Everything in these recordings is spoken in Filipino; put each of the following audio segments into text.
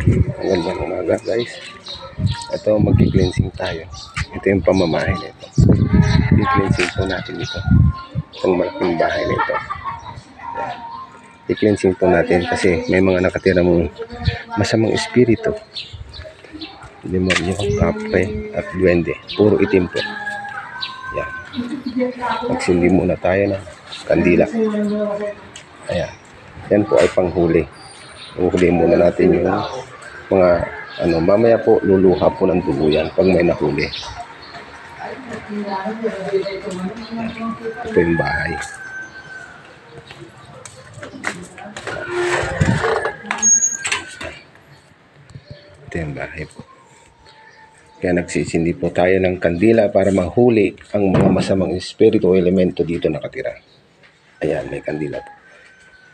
Magandang umaga guys. Ito mag-cleansing tayo. Ito yung pamamahay nito. I-cleansing po natin ito. Itong malaking bahay nito. I-cleansing po natin kasi may mga nakatira mong masamang espiritu. Demonyo, kapre at duwende. Puro itim po. Yan. Magsindi muna tayo ng kandila. Ayan. Yan po ay panghuli. Huli muna natin yung mga mamaya po luluha po ng tuluyan pag may nahuli. Ito yung bahay. Ito yung bahay po. Kaya nagsisindi po tayo ng kandila para mahuli ang mga masamang espiritu o elemento dito nakatira. Ayan, may kandila po.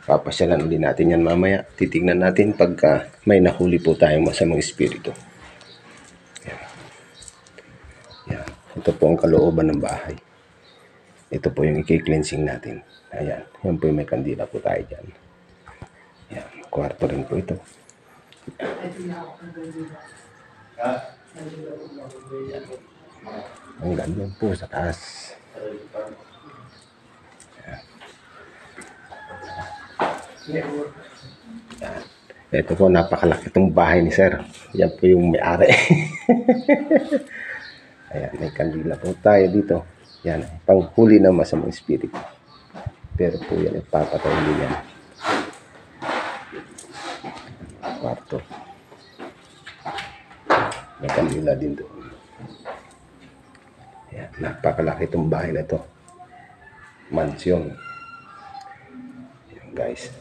Papasyalan ulit natin yan mamaya. Titignan natin pagka may nahuli po tayong masamang espiritu. Yan. Yan. Ito po ang kalooban ng bahay. Ito po yung i-cleansing natin. Ayan. Yan po yung may kandila po tayo dyan. Yan. Kwarto rin po ito. Yan. Hanggang doon po sa taas. Yan. Ito po, napakalaki itong bahay ni sir. Yan po yung may-ari. Ayan, may kandila po tayo dito. Yan, panghuli ng masamang espiritu. Pero po yan, ipapatay nyo yan. Kwarto. May kandila din doon. Ayan, napakalaki itong bahay na ito. Mansyon. Ayan guys.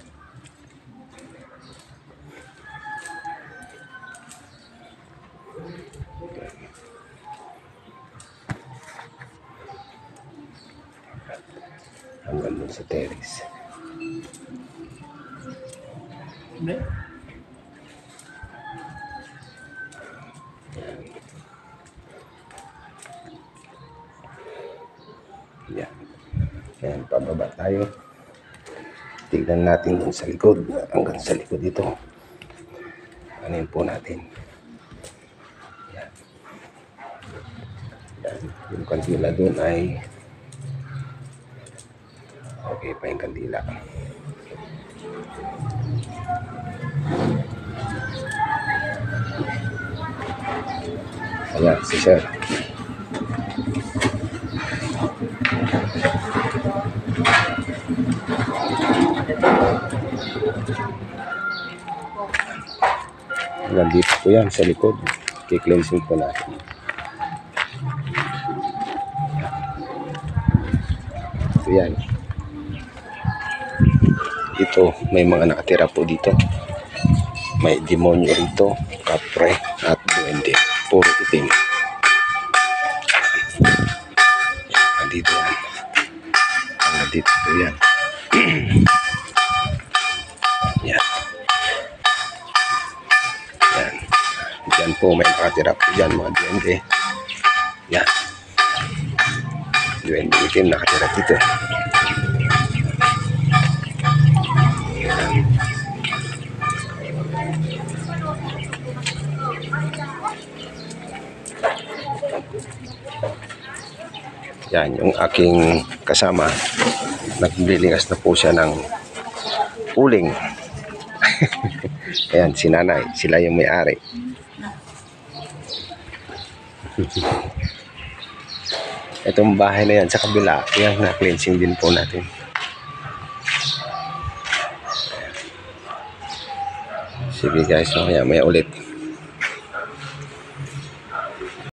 Hanggang doon sa terrace. Yan. Yan, pababa tayo. Tignan natin dun sa likod. Hanggang sa likod dito. Anin po natin. Yan. Yan. Yung kandila dun ay okay pa yung kandila. Ayan, si sir. Nandito po yan sa likod. Kikleansing po natin. Ito yan. Dito may mga nakatira po dito. May demonyo rito, kapre at duwende. Puro itim. Nandito yan. Nandito po yan. Yan. Yan. Diyan po may nakatira po dyan mga duwende. Yan. Duwende itim nakatira dito. Yan, yung aking kasama, nagliligas na po siya ng uling. Ayan, si nanay, sila yung may-ari. Itong bahay na yan sa kabila, yan, na-cleansing din po natin. Sige guys, mamaya ulit.